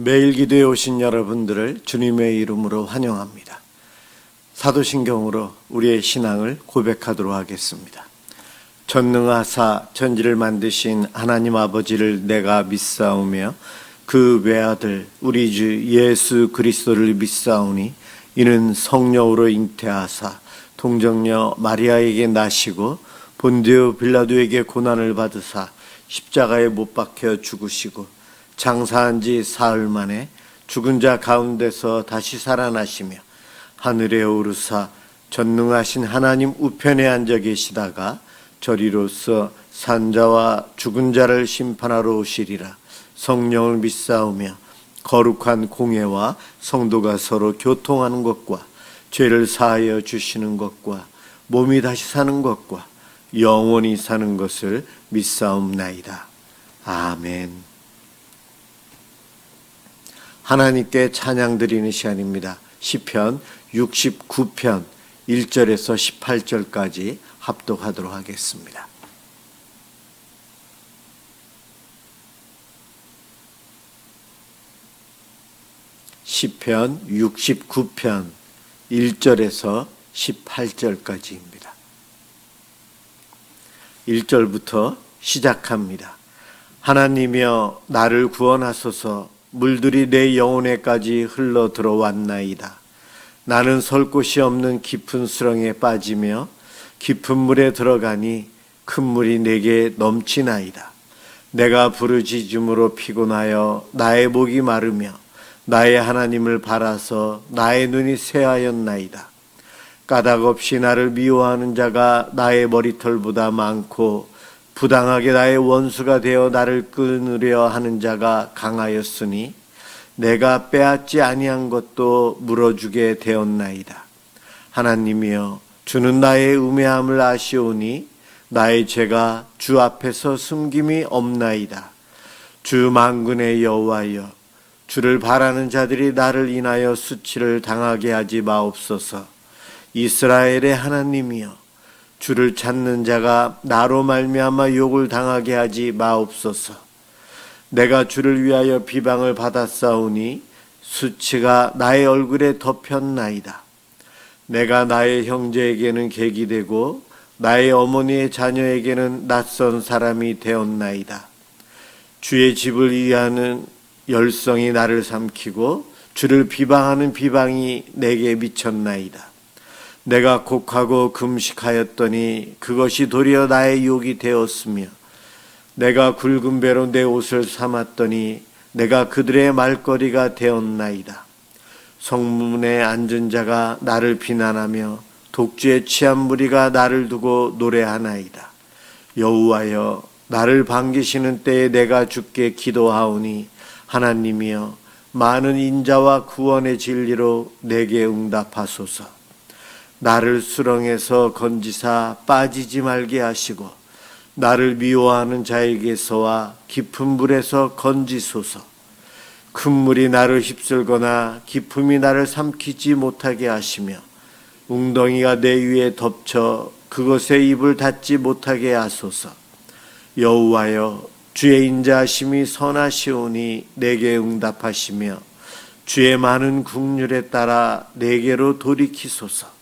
매일 기도에 오신 여러분들을 주님의 이름으로 환영합니다. 사도신경으로 우리의 신앙을 고백하도록 하겠습니다. 전능하사 천지를 만드신 하나님 아버지를 내가 믿사오며 그 외아들 우리 주 예수 그리스도를 믿사오니 이는 성령으로 잉태하사 동정녀 마리아에게 나시고 본디오 빌라도에게 고난을 받으사 십자가에 못 박혀 죽으시고 장사한 지 사흘 만에 죽은 자 가운데서 다시 살아나시며 하늘에 오르사 전능하신 하나님 우편에 앉아 계시다가 저리로서 산자와 죽은 자를 심판하러 오시리라. 성령을 믿사오며 거룩한 공예와 성도가 서로 교통하는 것과 죄를 사하여 주시는 것과 몸이 다시 사는 것과 영원히 사는 것을 믿사옵나이다. 아멘. 하나님께 찬양 드리는 시간입니다. 시편 69편 1절에서 18절까지 합독하도록 하겠습니다. 시편 69편 1절에서 18절까지입니다. 1절부터 시작합니다. 하나님이여 나를 구원하소서. 물들이 내 영혼에까지 흘러 들어왔나이다. 나는 설 곳이 없는 깊은 수렁에 빠지며 깊은 물에 들어가니 큰 물이 내게 넘치나이다. 내가 부르짖음으로 피곤하여 나의 목이 마르며 나의 하나님을 바라서 나의 눈이 쇠하였나이다. 까닭 없이 나를 미워하는 자가 나의 머리털보다 많고 부당하게 나의 원수가 되어 나를 끊으려 하는 자가 강하였으니 내가 빼앗지 아니한 것도 물어주게 되었나이다. 하나님이여 주는 나의 우매함을 아시오니 나의 죄가 주 앞에서 숨김이 없나이다. 주 만군의 여호와여 주를 바라는 자들이 나를 인하여 수치를 당하게 하지 마옵소서. 이스라엘의 하나님이여 주를 찾는 자가 나로 말미암아 욕을 당하게 하지 마옵소서. 내가 주를 위하여 비방을 받았사오니 수치가 나의 얼굴에 덮였나이다. 내가 나의 형제에게는 객이 되고 나의 어머니의 자녀에게는 낯선 사람이 되었나이다. 주의 집을 위하는 열성이 나를 삼키고 주를 비방하는 비방이 내게 미쳤나이다. 내가 곡하고 금식하였더니 그것이 도리어 나의 욕이 되었으며 내가 굵은 배로 내 옷을 삼았더니 내가 그들의 말거리가 되었나이다. 성문에 앉은 자가 나를 비난하며 독주에 취한 무리가 나를 두고 노래하나이다. 여호와여 나를 반기시는 때에 내가 주께 기도하오니 하나님이여 많은 인자와 구원의 진리로 내게 응답하소서. 나를 수렁에서 건지사 빠지지 말게 하시고 나를 미워하는 자에게서와 깊은 물에서 건지소서. 큰 물이 나를 휩쓸거나 깊음이 나를 삼키지 못하게 하시며 웅덩이가 내 위에 덮쳐 그것에 입을 닫지 못하게 하소서. 여호와여 주의 인자하심이 선하시오니 내게 응답하시며 주의 많은 긍휼에 따라 내게로 돌이키소서.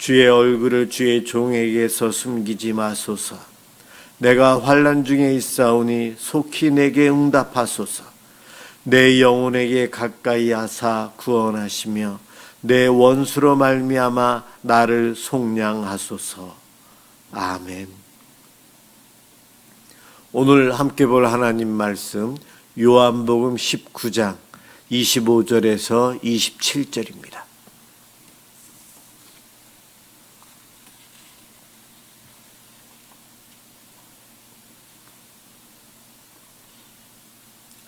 주의 얼굴을 주의 종에게서 숨기지 마소서. 내가 환난 중에 있사오니 속히 내게 응답하소서. 내 영혼에게 가까이 하사 구원하시며 내 원수로 말미암아 나를 속량하소서. 아멘. 오늘 함께 볼 하나님 말씀 요한복음 19장 25절에서 27절입니다.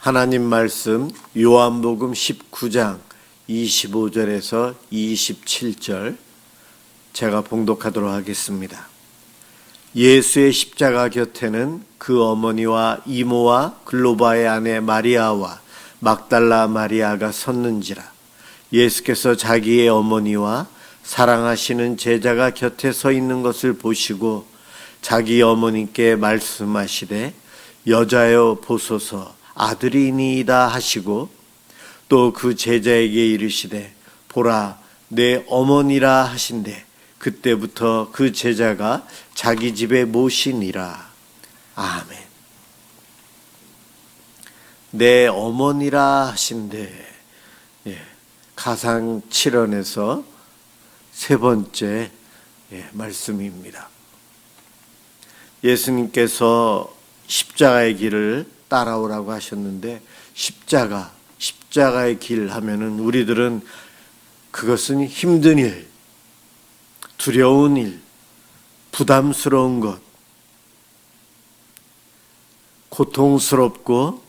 하나님 말씀 요한복음 19장 25절에서 27절 제가 봉독하도록 하겠습니다. 예수의 십자가 곁에는 그 어머니와 이모와 글로바의 아내 마리아와 막달라 마리아가 섰는지라. 예수께서 자기의 어머니와 사랑하시는 제자가 곁에 서 있는 것을 보시고 자기 어머니께 말씀하시되 여자여 보소서 아들이니이다 하시고 또 그 제자에게 이르시되 보라 내 어머니라 하신대 그때부터 그 제자가 자기 집에 모시니라. 아멘. 내 어머니라 하신대. 가상 7원에서 세 번째 말씀입니다. 예수님께서 십자가의 길을 따라오라고 하셨는데 십자가의 길 하면은 우리들은 그것은 힘든 일, 두려운 일, 부담스러운 것, 고통스럽고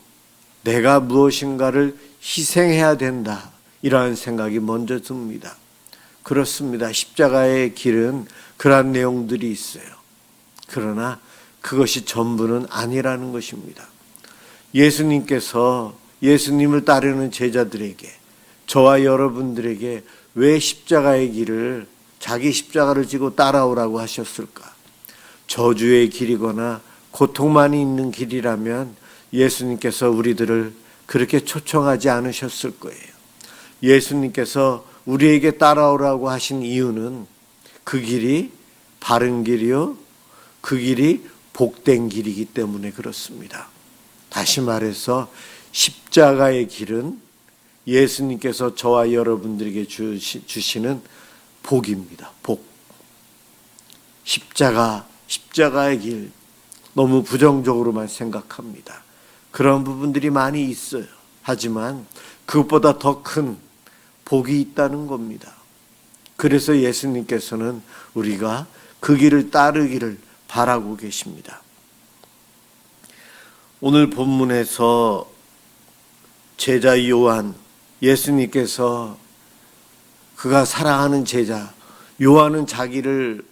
내가 무엇인가를 희생해야 된다 이러한 생각이 먼저 듭니다. 그렇습니다. 십자가의 길은 그러한 내용들이 있어요. 그러나 그것이 전부는 아니라는 것입니다. 예수님께서 예수님을 따르는 제자들에게, 저와 여러분들에게 왜 십자가의 길을, 자기 십자가를 지고 따라오라고 하셨을까? 저주의 길이거나 고통만이 있는 길이라면 예수님께서 우리들을 그렇게 초청하지 않으셨을 거예요. 예수님께서 우리에게 따라오라고 하신 이유는 그 길이 바른 길이요, 그 길이 복된 길이기 때문에 그렇습니다. 다시 말해서 십자가의 길은 예수님께서 저와 여러분들에게 주시는 복입니다. 복. 십자가의 길, 너무 부정적으로만 생각합니다. 그런 부분들이 많이 있어요. 하지만 그것보다 더 큰 복이 있다는 겁니다. 그래서 예수님께서는 우리가 그 길을 따르기를 바라고 계십니다. 오늘 본문에서 제자 요한, 예수님께서 그가 사랑하는 제자 요한은 자기를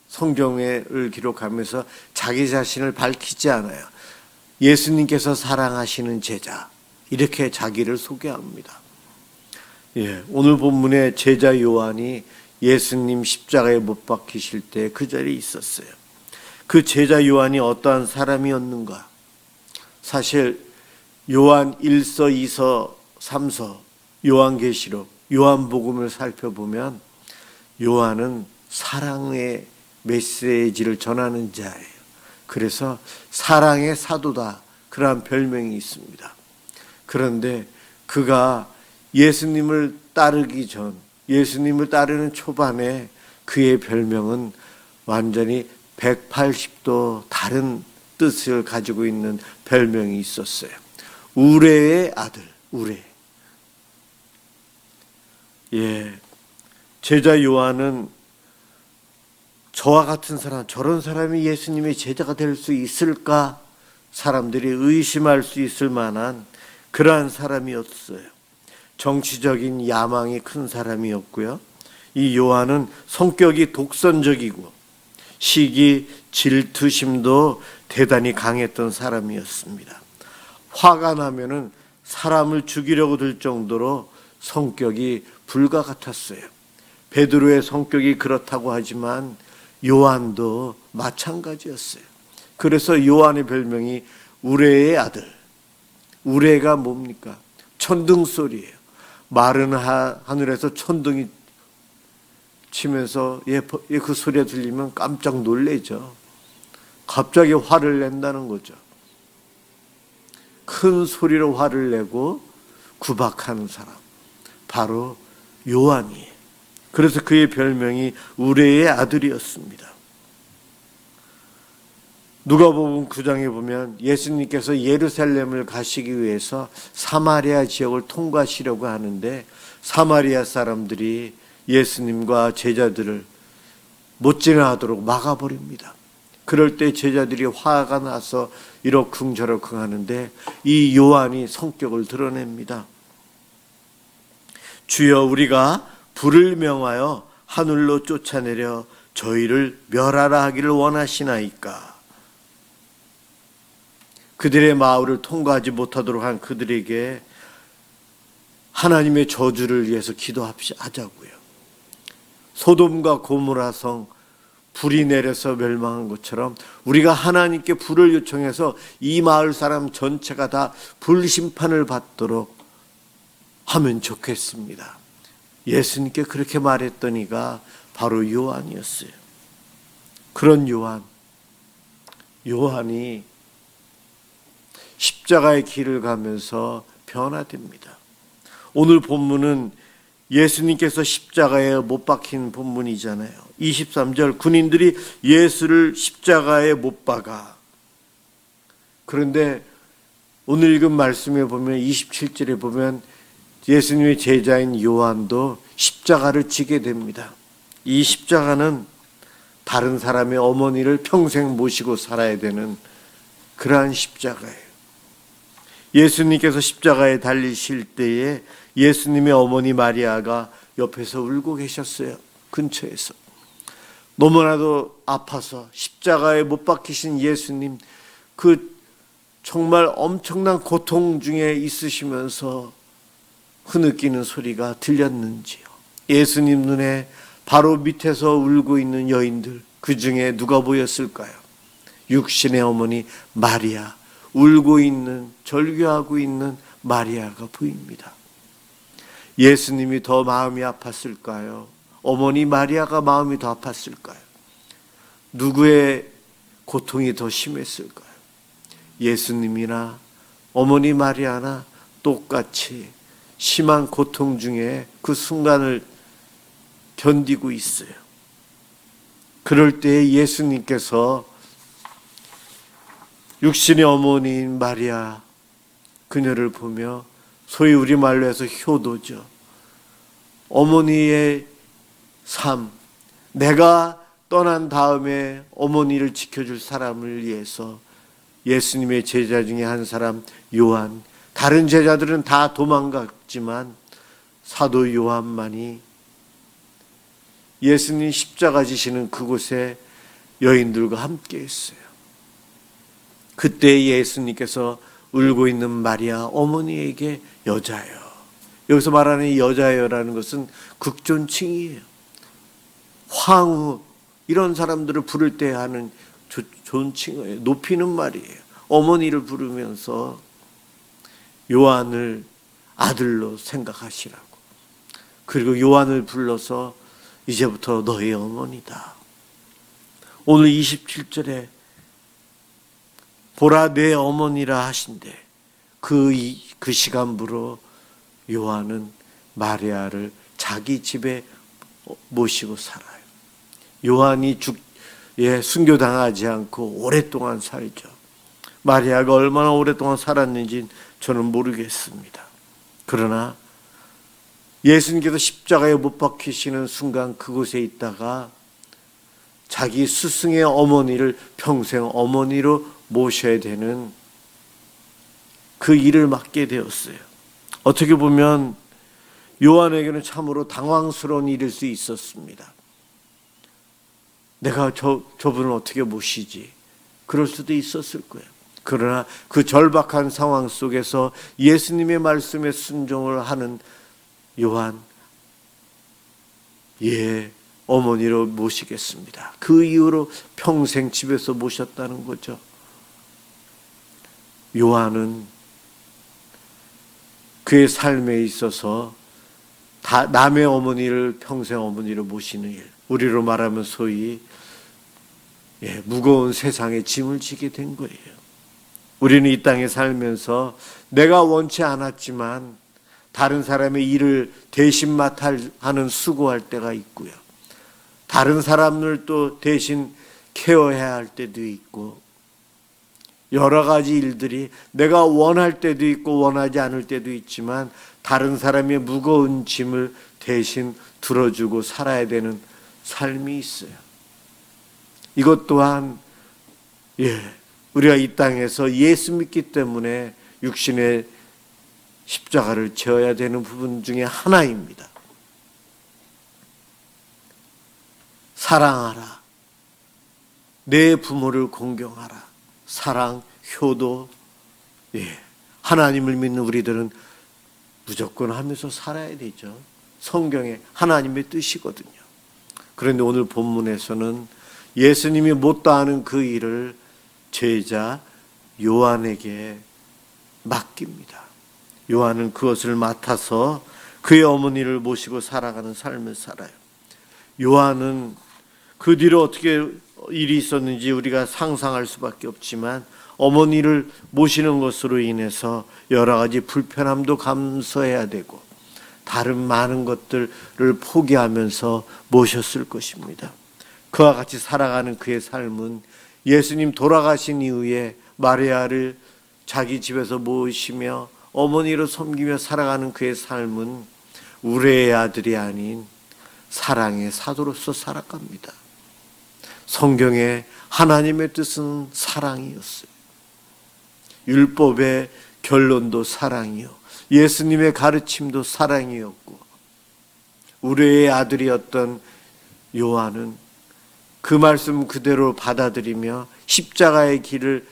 성경을 기록하면서 자기 자신을 밝히지 않아요. 예수님께서 사랑하시는 제자, 이렇게 자기를 소개합니다. 오늘 본문에 제자 요한이 예수님 십자가에 못 박히실 때 그 자리에 있었어요. 그 제자 요한이 어떠한 사람이었는가? 사실 요한 1서, 2서, 3서, 요한계시록, 요한복음을 살펴보면 요한은 사랑의 메시지를 전하는 자예요. 그래서 사랑의 사도다, 그러한 별명이 있습니다. 그런데 그가 예수님을 따르기 전, 예수님을 따르는 초반에 그의 별명은 완전히 180도 다른 뜻을 가지고 있는 별명이 있었어요. 우레의 아들, 우레. 제자 요한은 저와 같은 사람, 저런 사람이 예수님의 제자가 될 수 있을까? 사람들이 의심할 수 있을 만한 그러한 사람이었어요. 정치적인 야망이 큰 사람이었고요. 이 요한은 성격이 독선적이고 시기, 질투심도 대단히 강했던 사람이었습니다. 화가 나면은 사람을 죽이려고 들 정도로 성격이 불과 같았어요. 베드로의 성격이 그렇다고 하지만 요한도 마찬가지였어요. 그래서 요한의 별명이 우레의 아들. 우레가 뭡니까? 천둥소리예요. 마른 하늘에서 천둥이 치면서 그 소리가 들리면 깜짝 놀래죠. 갑자기 화를 낸다는 거죠. 큰 소리로 화를 내고 구박하는 사람, 바로 요한이에요. 그래서 그의 별명이 우레의 아들이었습니다. 누가복음 9장에 보면 예수님께서 예루살렘을 가시기 위해서 사마리아 지역을 통과하시려고 하는데 사마리아 사람들이 예수님과 제자들을 못 지나가도록 막아버립니다. 그럴 때 제자들이 화가 나서 이러쿵저러쿵 하는데 이 요한이 성격을 드러냅니다. 주여, 우리가 불을 명하여 하늘로 쫓아내려 저희를 멸하라 하기를 원하시나이까? 그들의 마을을 통과하지 못하도록 한 그들에게 하나님의 저주를 위해서 기도하자고요. 소돔과 고모라 성 불이 내려서 멸망한 것처럼 우리가 하나님께 불을 요청해서 이 마을 사람 전체가 다 불심판을 받도록 하면 좋겠습니다. 예수님께 그렇게 말했더니가 바로 요한이었어요. 그런 요한이 십자가의 길을 가면서 변화됩니다. 오늘 본문은 예수님께서 십자가에 못 박힌 본문이잖아요. 23절 군인들이 예수를 십자가에 못 박아. 그런데 오늘 읽은 말씀에 보면 27절에 보면 예수님의 제자인 요한도 십자가를 지게 됩니다. 이 십자가는 다른 사람의 어머니를 평생 모시고 살아야 되는 그러한 십자가예요. 예수님께서 십자가에 달리실 때에 예수님의 어머니 마리아가 옆에서 울고 계셨어요. 근처에서. 너무나도 아파서 십자가에 못 박히신 예수님, 그 정말 엄청난 고통 중에 있으시면서 흐느끼는 소리가 들렸는지요. 예수님 눈에 바로 밑에서 울고 있는 여인들, 그 중에 누가 보였을까요? 육신의 어머니 마리아, 울고 있는, 절규하고 있는 마리아가 보입니다. 예수님이 더 마음이 아팠을까요? 어머니 마리아가 마음이 더 아팠을까요? 누구의 고통이 더 심했을까요? 예수님이나 어머니 마리아나 똑같이 심한 고통 중에 그 순간을 견디고 있어요. 그럴 때 예수님께서 육신의 어머니인 마리아 그녀를 보며, 소위 우리말로 해서 효도죠. 어머니의 삶, 내가 떠난 다음에 어머니를 지켜줄 사람을 위해서 예수님의 제자 중에 한 사람 요한, 다른 제자들은 다 도망갔지만 사도 요한만이 예수님 십자가 지시는 그곳에 여인들과 함께 했어요. 그때 예수님께서 울고 있는 마리아 어머니에게 여자여, 여기서 말하는 여자여라는 것은 극존칭이에요. 황후 이런 사람들을 부를 때 하는 존칭어예요. 높이는 말이에요. 어머니를 부르면서 요한을 아들로 생각하시라고. 그리고 요한을 불러서 이제부터 너의 어머니다. 오늘 27절에 보라 내 어머니라 하신대. 그 시간부로 요한은 마리아를 자기 집에 모시고 살아요. 요한이 순교당하지 않고 오랫동안 살죠. 마리아가 얼마나 오랫동안 살았는지 저는 모르겠습니다. 그러나 예수님께서 십자가에 못 박히시는 순간 그곳에 있다가 자기 스승의 어머니를 평생 어머니로 모셔야 되는 그 일을 맡게 되었어요. 어떻게 보면 요한에게는 참으로 당황스러운 일일 수 있었습니다. 내가 저분을 어떻게 모시지? 그럴 수도 있었을 거예요. 그러나 그 절박한 상황 속에서 예수님의 말씀에 순종을 하는 요한, 어머니로 모시겠습니다. 그 이후로 평생 집에서 모셨다는 거죠. 요한은 그의 삶에 있어서 남의 어머니를 평생 어머니로 모시는 일, 우리로 말하면 소위 무거운 세상에 짐을 지게 된 거예요. 우리는 이 땅에 살면서 내가 원치 않았지만 다른 사람의 일을 대신 맡아 하는 수고할 때가 있고요. 다른 사람을 또 대신 케어해야 할 때도 있고, 여러 가지 일들이 내가 원할 때도 있고 원하지 않을 때도 있지만 다른 사람의 무거운 짐을 대신 들어주고 살아야 되는 삶이 있어요. 이것 또한 우리가 이 땅에서 예수 믿기 때문에 육신의 십자가를 져야 되는 부분 중에 하나입니다. 사랑하라. 내 부모를 공경하라. 사랑, 효도. 하나님을 믿는 우리들은 무조건 하면서 살아야 되죠. 성경에 하나님의 뜻이거든요. 그런데 오늘 본문에서는 예수님이 못다하는 그 일을 제자 요한에게 맡깁니다. 요한은 그것을 맡아서 그의 어머니를 모시고 살아가는 삶을 살아요. 요한은 그 뒤로 어떻게 일이 있었는지 우리가 상상할 수밖에 없지만 어머니를 모시는 것으로 인해서 여러 가지 불편함도 감수해야 되고 다른 많은 것들을 포기하면서 모셨을 것입니다. 그와 같이 살아가는 그의 삶은 예수님 돌아가신 이후에 마리아를 자기 집에서 모시며 어머니로 섬기며 살아가는 그의 삶은 우레의 아들이 아닌 사랑의 사도로서 살아갑니다. 성경에 하나님의 뜻은 사랑이었어요. 율법의 결론도 사랑이요, 예수님의 가르침도 사랑이었고, 우레의 아들이었던 요한은 그 말씀 그대로 받아들이며 십자가의 길을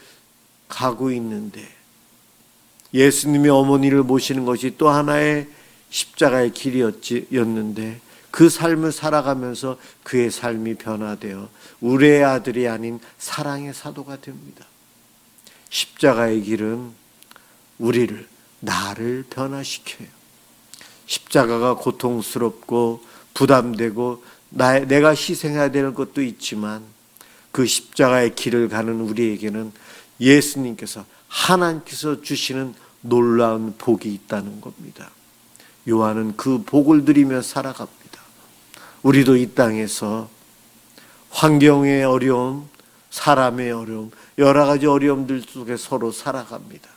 가고 있는데, 예수님의 어머니를 모시는 것이 또 하나의 십자가의 길이었는데 그 삶을 살아가면서 그의 삶이 변화되어 우레의 아들이 아닌 사랑의 사도가 됩니다. 십자가의 길은 우리를, 나를 변화시켜요. 십자가가 고통스럽고 부담되고 내가 희생해야 될 것도 있지만 그 십자가의 길을 가는 우리에게는 예수님께서, 하나님께서 주시는 놀라운 복이 있다는 겁니다. 요한은 그 복을 누리며 살아갑니다. 우리도 이 땅에서 환경의 어려움, 사람의 어려움, 여러 가지 어려움들 속에 서로 살아갑니다.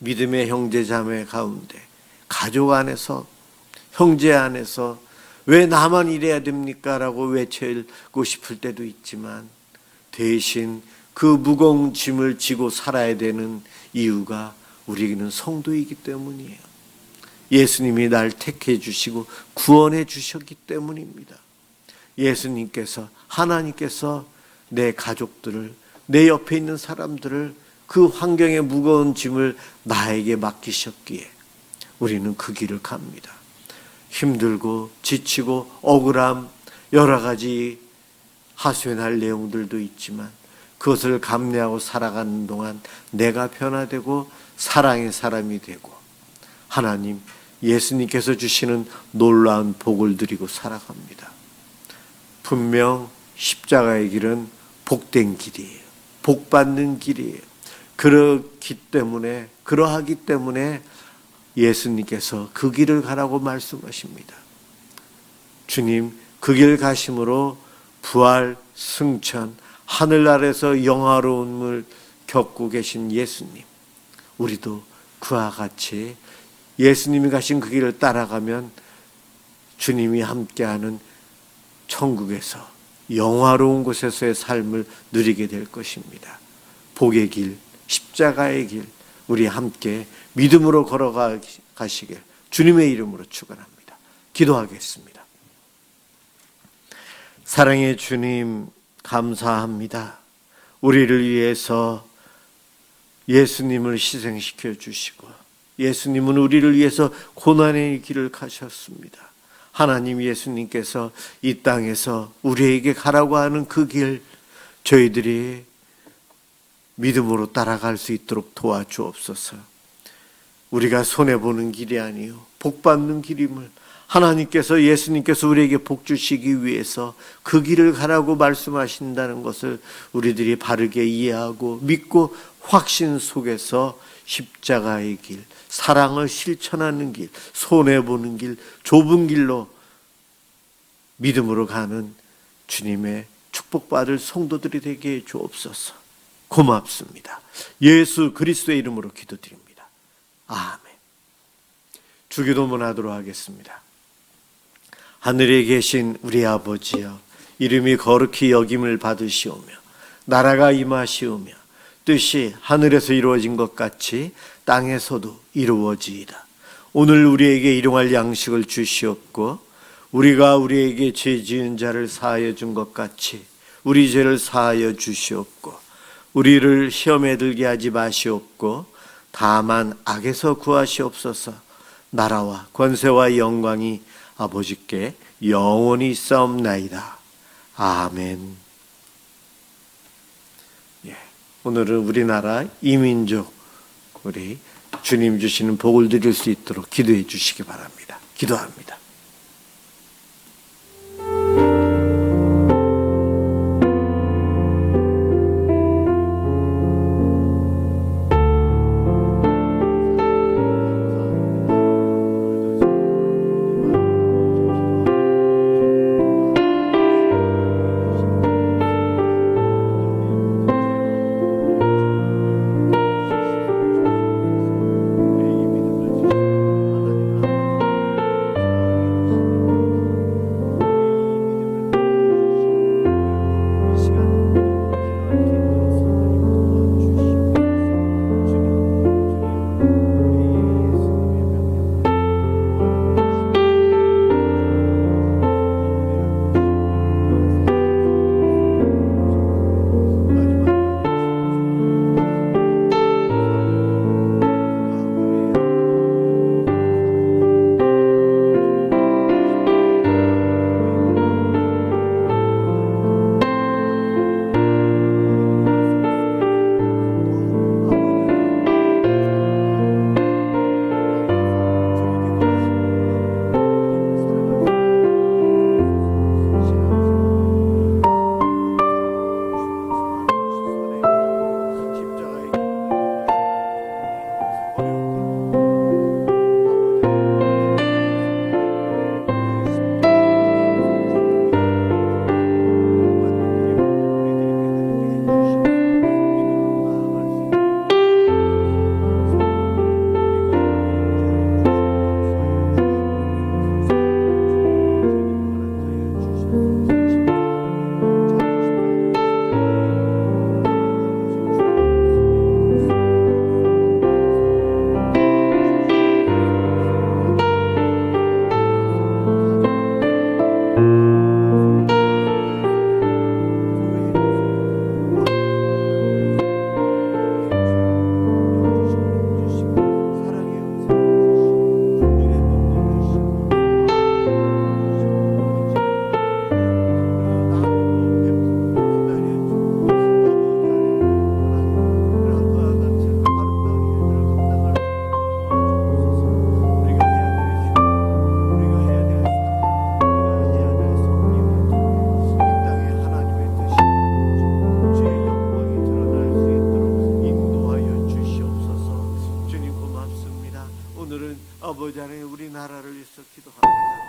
믿음의 형제 자매 가운데, 가족 안에서, 형제 안에서 왜 나만 이래야 됩니까? 라고 외치고 싶을 때도 있지만 대신 그 무거운 짐을 지고 살아야 되는 이유가 우리는 성도이기 때문이에요. 예수님이 날 택해 주시고 구원해 주셨기 때문입니다. 예수님께서, 하나님께서 내 가족들을, 내 옆에 있는 사람들을, 그 환경의 무거운 짐을 나에게 맡기셨기에 우리는 그 길을 갑니다. 힘들고 지치고 억울함, 여러 가지 하소연할 내용들도 있지만 그것을 감내하고 살아가는 동안 내가 변화되고 사랑의 사람이 되고 하나님, 예수님께서 주시는 놀라운 복을 누리고 살아갑니다. 분명 십자가의 길은 복된 길이에요. 복받는 길이에요. 그러하기 때문에 예수님께서 그 길을 가라고 말씀하십니다. 주님, 그 길 가심으로 부활, 승천, 하늘나라에서 영화로움을 겪고 계신 예수님, 우리도 그와 같이 예수님이 가신 그 길을 따라가면 주님이 함께하는 천국에서 영화로운 곳에서의 삶을 누리게 될 것입니다. 복의 길, 십자가의 길, 우리 함께 믿음으로 걸어가시길 주님의 이름으로 축원합니다. 기도하겠습니다. 사랑의 주님, 감사합니다. 우리를 위해서 예수님을 희생시켜 주시고 예수님은 우리를 위해서 고난의 길을 가셨습니다. 하나님, 예수님께서 이 땅에서 우리에게 가라고 하는 그 길, 저희들이 믿음으로 따라갈 수 있도록 도와주옵소서. 우리가 손해보는 길이 아니요 복받는 길임을, 하나님께서, 예수님께서 우리에게 복 주시기 위해서 그 길을 가라고 말씀하신다는 것을 우리들이 바르게 이해하고 믿고 확신 속에서 십자가의 길, 사랑을 실천하는 길, 손해보는 길, 좁은 길로 믿음으로 가는 주님의 축복받을 성도들이 되게 해 주옵소서. 고맙습니다. 예수 그리스도의 이름으로 기도드립니다. 아멘. 주기도문 하도록 하겠습니다. 하늘에 계신 우리 아버지여, 이름이 거룩히 여김을 받으시오며 나라가 임하시오며 뜻이 하늘에서 이루어진 것 같이 땅에서도 이루어지이다. 오늘 우리에게 일용할 양식을 주시옵고 우리가 우리에게 죄 지은 자를 사하여 준 것 같이 우리 죄를 사하여 주시옵고 우리를 시험에 들게 하지 마시옵고 다만 악에서 구하시옵소서. 나라와 권세와 영광이 아버지께 영원히 있사옵나이다. 아멘. 오늘은 우리나라 이민족 우리 주님 주시는 복을 드릴 수 있도록 기도해 주시기 바랍니다. 기도합니다. 아버지 하나님 우리나라를 위해서 기도합니다.